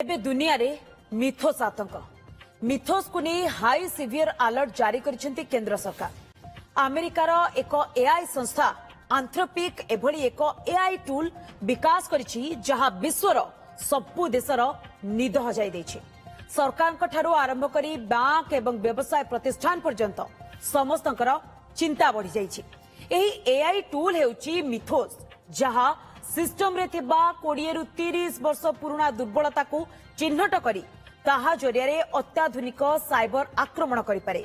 एबे दुनिया रे मिथोस आतंक मिथोस को नहीं हाई सिवियर अलर्ट जारी करिसेंती केंद्र सरकार। अमेरिकार एक एआई संस्था आंथ्रोपिक एभली एक एआई टूल विकास करिछि जहां विश्वर सबु देशर निद हजाई दैछि। सरकार ठारू आरंभ करी बैंक एवं व्यवसाय प्रतिष्ठान पर्यंत समस्तंकर चिंता बढ़ी जाइछि। एही एआई टूल हेउछि मिथोस जहां सिस्टम रे थिबा 20 रु 30 वर्ष पुराना दुर्बलता को चिन्हट करी ताहा जरिया अत्याधुनिक साइबर आक्रमण करि पारे।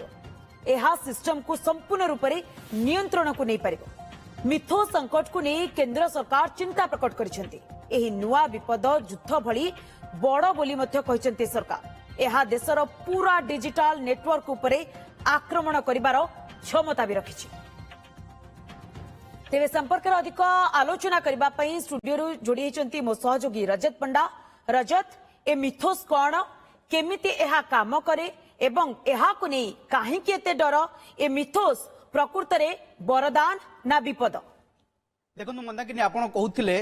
एहा सिस्टम को संपूर्ण रूप से नियंत्रण को नहीं पारिबो। मिथोस संकट को नहीं केंद्र सरकार चिंता प्रकट करिसेंती। एही नुआ विपद युद्ध भली बड़ बोली मध्य कहिसेंती सरकार। एहा देशर पूरा डिजिटल नेटवर्क उपरे आक्रमण करिवार क्षमता भी रखिछि। तेरे संपर्क में अधिक आलोचना करने स्टूडियो जोड़ी होती मो सहयोगी रजत पंडा। रजत, ए मिथोस कौन, केमिति एहा काम करे एवं एहा को नहीं काहे एते डर? ए मिथोस प्रकृत रे वरदान ना विपद? देखो मंदाकिनी आपण कहूथिले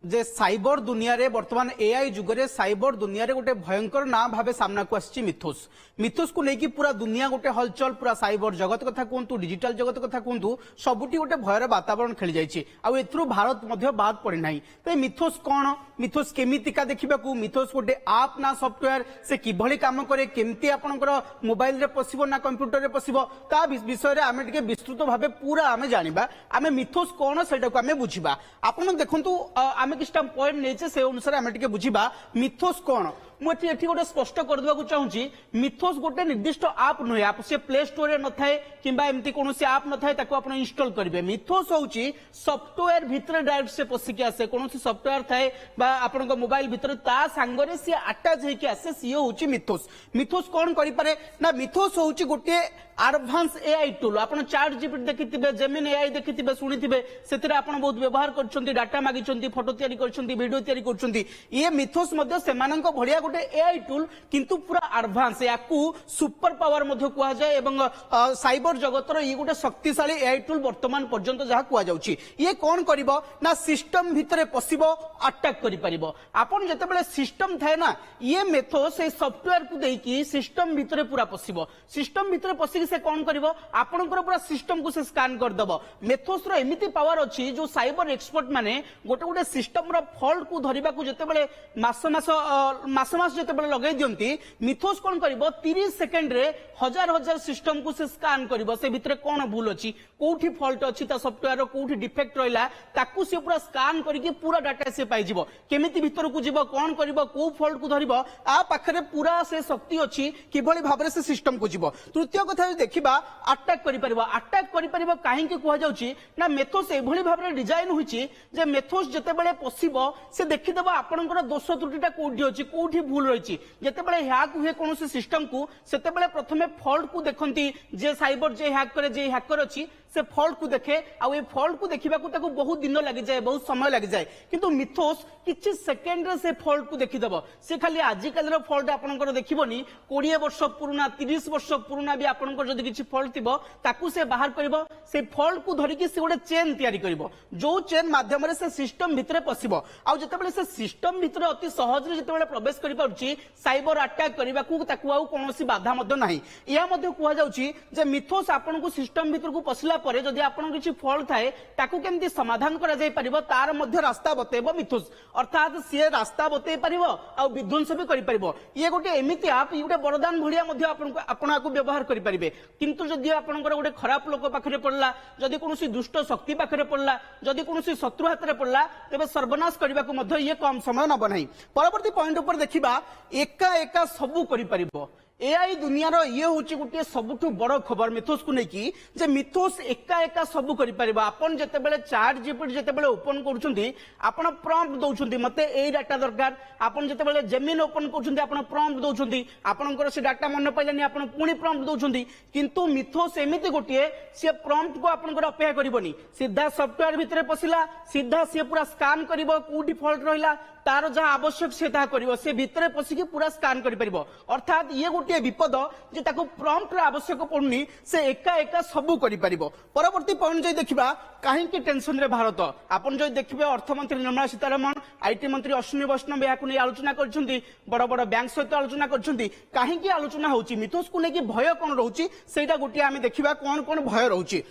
जे साइबर दुनिया रे वर्तमान एआई जुगरे साइबर दुनिया रे गोटे भयंकर ना भावे सामना को आछि मिथोस। मिथोस को लेकी पूरा दुनिया गोटे हलचल, पूरा साइबर जगत कथा कहतु, डिजिटल जगत कथा कहतु, सबुटी गोटे भयर वातावरण खेली जाइछि। आ एथरो भारत मध्य बाद पड़े नाही। तो मिथोस कौन, मिथोस केमितिका देखिबाकू, मिथोस गोटे आप ना सॉफ्टवेयर से किभली काम करे, केमती आपनकर मोबाइल रे पसिबो ना कंप्यूटर रे पसिबो, ता विषय रे आमे टिके विस्तृत भावे पूरा आमे जानिबा। आमे मिथोस कौन सेटा को आमे बुझिबा। आपण देखंतु आमे किछटा पॉइंट नेचे से अनुसार आमे टिके बुझिबा मिथोस कौन। मुझे एठी गोटे स्पष्ट करदेवा चाहूँगी, मिथोस गोटे निर्दिष्ट आप नुहे। आप से प्ले स्टोर रे न थाए किंबा एमती कौन आप न थाए ताको आपण इंस्टॉल करिवे। मिथोस होची सॉफ्टवेयर भितर डायरेक्ट से पसिकी आसे। कौन सॉफ्टवेयर थाए बा आपण को मोबाइल भितर ता सांगरे से अटैच हेकी आसे, सी होची मिथोस। मिथोस कौन करि पारे ना, मिथोस होची गोटे एडवांस एआई टूल। आपण चैट जीपीटी देखिथिबे, जेमिनी एआई देखिथिबे, सुनिथिबे, सेतिरे आपण बहुत व्यवहार करछंती, डाटा मागिछंती, फोटो तयारी करछंती, वीडियो तयारी करछंती। ये मिथोस मध्ये सेमानंक भड़िया गोटे एआई टूल किंतु पूरा एडवांस, याकू सुपर पावर मध्ये कुआ जाय एवं साइबर जगतर ये गोटे शक्तिशाली एआई टूल वर्तमान पर्यंत जहा कुआ जाउची। ये कोन करिवो ना, सिस्टम भितरे पसिबो, अटैक करि परिबो। आपण जतेबेले सिस्टम थाए ना, ये मिथोस ए सॉफ्टवेयर को देकी सिस्टम भितरे पूरा पसिबो। सिस्टम भितरे पसि से कौन करिवो, आपनकर पूरा सिस्टम को से स्कैन कर दबो। मेथोस रो एमिति पावर अछि जो साइबर एक्सपर्ट माने गोटे गोटे सिस्टम रो फॉल्ट को धरिबा को जतेबेले मास जतेबेले लगै दियंती, मिथोस कोन करिवो 30 सेकंड रे हजार हजार सिस्टम को से स्कैन करिवो। से भितरे कोन भूल अछि, कोठी फॉल्ट अछि, ता सॉफ्टवेयर रो कोठी डिफेक्ट रहिला, ताकू से पूरा स्कैन करके पूरा डाटा से पाइ जिवो। केमिति भितर को जिवो, कोन करिवो, को फॉल्ट को धरिवो, आ पाखरे पूरा से शक्ति अछि किभली भाबरे से सिस्टम को जिवो। तृतीय कथा देखिबा, अटैक करि परिबो। अटैक करि परिबो काहे के कुआ जाउची ना, मेथोस एभली भाबरे डिजाइन होईची जे मेथोस जतेबेले पसिबो से देखिदबो आपनकर दोष त्रुटिटा कोठी अछि, कोठी भूल रहिची। जतेबेले हैक हुए कोनोसी सिस्टम को, सेतेबेले प्रथमे फॉल्ट को देखंती, जे साइबर जे हैक करे, जे हैकर अछि से फॉल्ट को देखे। आ ए फॉल्ट को देखिबा को ताको बहुत दिन लागि जाय, बहुत समय लागि जाय। किंतु मिथोस किछि सेकेंड रे से फॉल्ट को देखिदबो। से खाली आजि काल रो फॉल्ट आपनकर देखिबोनी, 20 वर्ष पुराना, 30 वर्ष पुराना भी आपनकर जदि किछि फॉल्ट थिबो ताकू से बाहर करबो। से फॉल्ट को धरि कि से गोटे चेन तयारी करबो, जो चेन माध्यम रे से सिस्टम भितरे पसिबो। आ जतेबेले से सिस्टम भितरे अति सहज रे जतेबेले प्रवेश करि पाउची, साइबर अटैक करबा को ताकू आउ कोनोसी बाधा मध्य नाही। या मध्य कुआ जाउची जे मिथोस आपन को सिस्टम भितर को पसिला परे जदि आपन किछि फॉल्ट थाए ताकू केमती समाधान करा जाय परिबो, तार मध्य रास्ता बतेबो मिथोस। अर्थात से रास्ता बतै परिबो आ विध्वंस भी करि परिबो। ये गोटे एमिति आप, ये गोटे वरदान भलिया मध्य आपन को व्यवहार करि परिबे। किंतु जदि आपनकर गोटे खराब लोक पाखरे पड़ला, जदि कोनोसी दुष्ट शक्ति पाखरे पड़ला, जदि कोनोसी शत्रु हाथ रे पड़ला, तेबे सर्वनाश करबा को मध्य ये कम समय न बनाई। परवर्ती पॉइंट ऊपर देखिबा, एका एका सबु करि परिबो। एआई दुनिया रो ये होची गोटे सबुठु बड़ खबर मिथोस को नेकी, जे मिथोस एका एका सबु करि परिबा। आपन जतेबेले चैट जीपीटी जतेबेले ओपन करूछंती, आपन प्रॉम्प्ट दउछंती मते एई डाटा दरकार। आपन जतेबेले जेमिनी ओपन करूछंती, आपन प्रॉम्प्ट दउछंती, आपनकर से डाटा मन पाइलानी, आपन पुणी प्रॉम्प्ट दउछंती। किंतु मिथोस एमिति गोटे से प्रॉम्प्ट को आपनकर अपेक्षा करबोनी, सीधा सॉफ्टवेयर भितरे पसिला, सीधा से पूरा स्कैन करिवो, कोठी फॉल्ट रहिला, तार जहाँ आवश्यक से ताहा करिवो से भितरे पसिकी पूरा स्कान करि परिबो अर्थात ये गोटे विपद जे ताको प्रॉम्प्ट रे आवश्यक पड़ुनी से एका एका सबु करि परिबो परवर्ती पॉइंट जे देखिबा काहे की टेंशन रे भारत आपण जे देखिबे अर्थमंत्री निर्मला सीतारमण आईटी मंत्री अश्विनी वैष्णव याकु नै आलोचना करछंती बड़ बड़ बैंक सहित आलोचना करछंती काहे की आलोचना होउची मिथोस को नै की भय कोन रहउची सेटा गोटे आमे देखिबा कोन कोन भय रहउची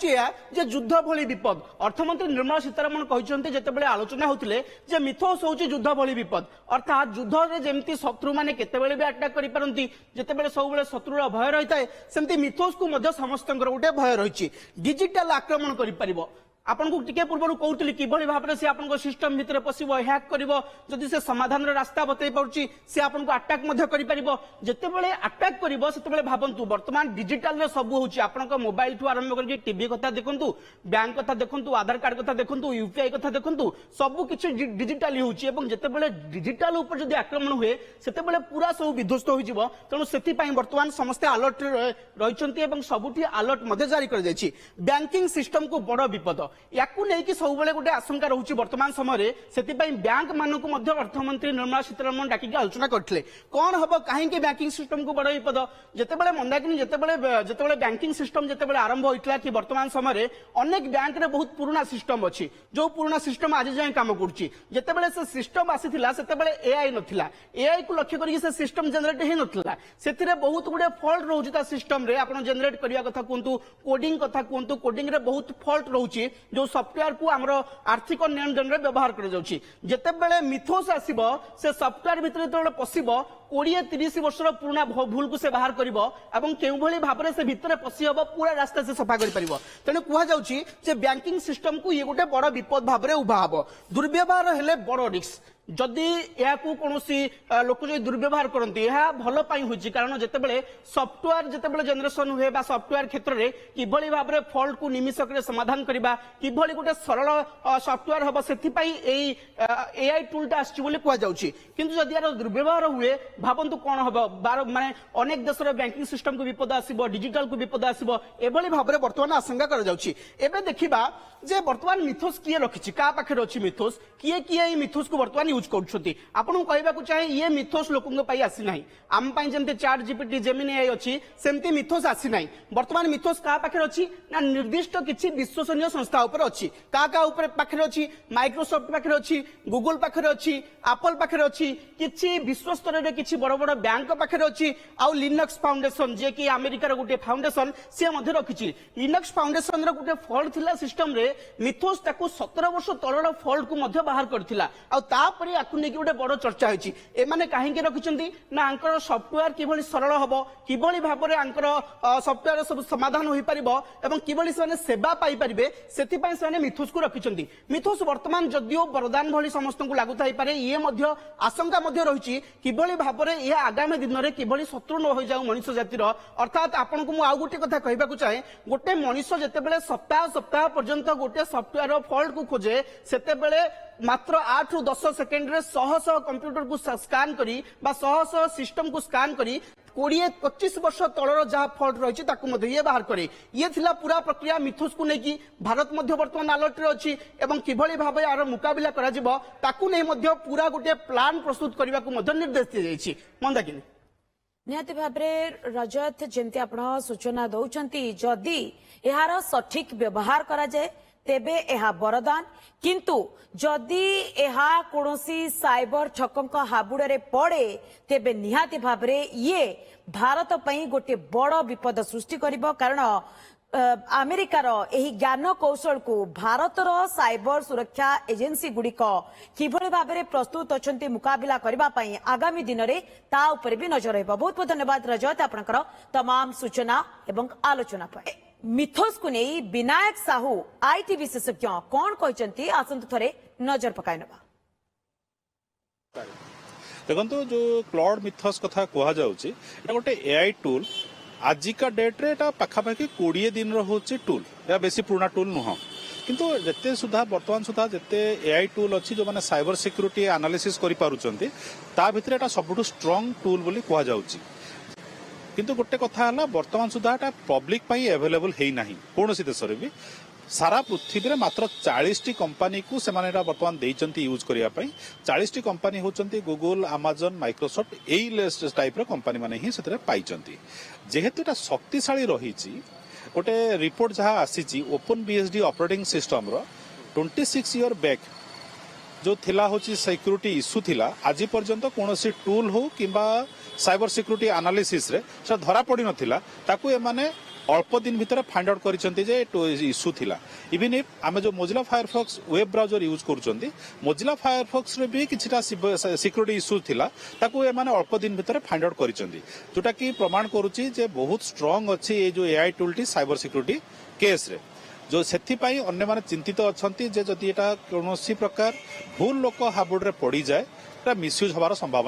या जे युद्ध भली विपद अर्थमंत्री निर्मला सीतारमण कहिसंती जेतेबेले आलोचना होतिले जे मिथोस होउची युद्ध भली विपद अर्थात युद्ध रे जेमती शत्रु माने केतेबेले भी अटैक करि परंती जेतेबेले सबुबेले शत्रुर भय रहिताय सेमती मिथोस को मध्य समस्तंकर गोटे भय रहिची डिजिटल आक्रमण करि परिबो आपन को टिके पूर्व कहूली किभली भाव से आपन सिस्टम भितर पशिबो हैक करिवो जदि से समाधान रास्ता बतई पाउची से आपन को अटैक मध्य करि परिबो जेतेबेले अटैक करिवो सेतेबेले भाबंतु वर्तमान डिजिटल रे सब होउची आपन को मोबाइल ठु आरंभ करके टीवी कथा देखंतु बैंक कथा देखंतु आधार कार्ड कथा देखंतु यूपीआई कथा देखंतु सब किछ डिजिटल होउची एवं जेतेबेले डिजिटल ऊपर जदि आक्रमण हुए सेतेबेले पूरा सब विध्वस्त होई जिवो तणु सेति पई वर्तमान समस्त अलर्ट रहिचंती एवं सबुठी अलर्ट मध्य जारी कर जायछि बैंकिंग सिस्टम को बड़ विपद याकू नहीं कि सब गोटे आशंका रहुछि वर्तमान समय सेतिपई बैंक मानकु मध्य अर्थमंत्री निर्मला सीतारमण डाकिक आलोचना करथिले कोन हबो काहेकि बैंकिंग सिस्टम को बड़ विपद जेतेबेले मंदाकिनी जेतेबेले बैंकिंग सिस्टम जेतेबेले आरंभ होइतला कि वर्तमान समय अनेक बैंक रे बहुत पुराना सिस्टम अछि जो पुराना सिस्टम आज जाय काम करछि जेतेबेले से सिस्टम आसीथिला सेतेबेले एआई नथिला एआई को लक्ष्य करी से सिस्टम जनरेट हे नथिला सेतिरे बहुत गुडे फॉल्ट रहुछि ता सिस्टम रे आपण जनरेट करिया कथा कोंतु कोडिंग कथा कोंतु कोडिंग रे बहुत फॉल्ट रहुछि जो सॉफ्टवेयर को हमर आर्थिक नियंत्रण रे व्यवहार कर जाउछि जेतेबेले मिथोस आसीबो से सॉफ्टवेयर भितर तोले पसिबो 20-30 वर्षर पुराना भूल को से बाहर करिवो एवं केउ भली भाबरे से भितर पसि हबो पूरा रास्ता से सफा करि परिवो तने कुहा जाउछि जे बैंकिंग सिस्टम को ये गोटे बड़ विपद भाबरे उभा हबो दुर्व्यवहार हेले बड़ रिस्क जदि या कोनोसी लोक जो दुर्व्यवहार करती यह भल पाई होछि कारण जेतेबेले सॉफ्टवेयर जेतेबेले जनरेशन हुए बा सॉफ्टवेयर क्षेत्र रे किभली भाबरे फॉल्ट को निमिषक रे समाधान करिबा किभली गोटे सरल सॉफ्टवेयर हबो सेथि पई एई एआई टूल ता आछि बोली कुआ जाउछि किंतु जदि यार दुर्व्यवहार हुए भाबंतु कोन हबो माने अनेक देशर बैंकिंग सिस्टम को विपद आसीबो डिजिटल को विपद आसीबो एभली भाबरे वर्तमान आशंका कर जाउछि एबे देखिबा जे वर्तमान मिथोस किए रखिछि का पाखे अछि मिथोस किए एई मिथोस को वर्तमान यूज करछथि आपन कहबा को चाहे ये मिथोस लोकंग पई आसी नाही आम पई जेमते चैट जीपीटी जेमिनी एआई अछि सेमती मिथोस आसी नाही वर्तमान मिथोस का पाखे अछि ना निर्दिष्ट किछि विश्वसनीय संस्था ऊपर अछि का ऊपर पाखे अछि माइक्रोसॉफ्ट पाखे अछि गूगल पाखे अछि एप्पल पाखे अछि किछि विश्व स्तर रे किछि बड़ बड़ बैंक पाखे अछि आ लिनक्स फाउंडेशन जे कि अमेरिका रो गुटे फाउंडेशन से मध्य रखिछि लिनक्स फाउंडेशन रो गुटे फॉल्ट थिला सिस्टम रे मिथोस ताको 17 वर्ष तळर फॉल्ट को मध्य बाहर करथिला आ तापरे आकु नेकी गोटे बड़ चर्चा होइछि एमाने काहेकि रखिछन्ती ना आंकर सॉफ्टवेयर किभली सरल हबो किभली भाबरे आंकर सॉफ्टवेयर सब समाधान होई परिबो एवं किभली से सेवा पाई परिबे सेति पई से मिथोस को रखिछन्ती मिथोस वर्तमान जदियो वरदान भली समस्त को लागू थाई पारे ये मध्य आशंका मध्य रहिछि किभली भाबरे ये आगामी दिन रे किभली शत्रु न होई जाऊ मनुष्य जातिर अर्थात आपन को मु आ गोटे कथा कहबा को चाहे गोटे मनुष्य जेतेबेले सप्ताह पर्यंत गोटे सॉफ्टवेयर फॉल्ट को खोजे सेतेबेले मात्र 8 ରୁ 10 सेकेंड रे शह कंप्यूटर को स्कैन करी बा शह सिस्टम को स्कैन करी 20-25 वर्ष तलर जहाँ फॉल्ट रही ताकू मध्य ये बाहर करे ये थिला पूरा प्रक्रिया मिथोस को लेकी भारत मध्य वर्तमान अलर्ट रे अछि एवं किभली भाबे यार मुकाबिला करा जिवो ताकू नै मध्य पूरा गोटे प्लान प्रस्तुत करबा को मध्य निर्देश दिया जायछि मंदाकिनी निहाती भाबरे रजत जेमती आपण सूचना दउचंती जदि एहार सठिक व्यवहार करा जाए तेबे एहा वरदान किंतु जदि एहा कोनोसी साइबर ठकंक हाबुड़े पड़े तेबे निहाती भाबरे ये भारत पई गोटे बड़ विपद सृष्टि करिवो कारण अमेरिकार एही ज्ञान कौशल को भारतर साइबर सुरक्षा एजेंसी गुड़िक किभली भाबरे प्रस्तुत अछंती मुकाबिला करबा पई आगामी दिन रे ता ऊपर भी नजर रहबो बहुत बहुत धन्यवाद रजत आपनकर तमाम सूचना एवं आलोचना पर मिथोस को नहीं विनायक साहू आईटी विशेषज्ञ कौन कहते आसंतु थरे नजर पकाई नबा देखो जो क्लाउड मिथोस कथा कह जाउची एटा गोटे एआई टूल आजिका डेट रे एटा पाखापाखि 20 दिन रोचे टूल या बेसी पुराना टूल नुह किंतु जेते सुधा वर्तमान सुधा जेते एआई टूल अच्छी जो माने साइबर सिक्योरिटी एनालिसिस करि पारुचंती ता भितरे एटा सबुठु स्ट्रांग टूल बोली कह जाउची किंतु गोटे कथा है वर्तमान सुधा पब्लिक अवेलेबल है ना कौन देश भी सारा पृथ्वी रे मात्र 40 कंपनी को सेमाने वर्तमान देइचंती यूज करिया पई 40 कंपनी होचंती गूगल अमेजन माइक्रोसॉफ्ट एई टाइप रो कंपनी माने ही सेतरे पाइचंती जेहेतु एटा शक्तिशाली रहिची गोटे रिपोर्ट जहाँ आसीची ओपन बीएसडी ऑपरेटिंग सिस्टम रो 26 ईयर बैक जो थिला होची सिक्योरिटी इश्यू थिला आज पर्यंत कोनोसी टूल हो किंबा साइबर सिक्योरिटी एनालिसिस रे से धरा पड़ी नथिला ताकू ए माने अल्प दिन भितर फाइंड आउट करिसंती जे इश्यू थिला इवन इफ आमे जो Mozilla Firefox web browser use करूचंती मोजिला फायरफॉक्स रे भी किछटा सिक्योरिटी इश्यू थिला ताकू ए माने अल्प दिन भितर फाइंड आउट करिसंती जोटा कि प्रमाण करूची जे बहुत स्ट्रांग अछि ए जो AI tool T cyber security case रे जो सेथिपाई अन्य माने चिंतित अछंती जे जदि एटा कोनोसी प्रकार भूल लोक हाबुड रे पड़ी जाए एटा मिसयूज होबार संभावना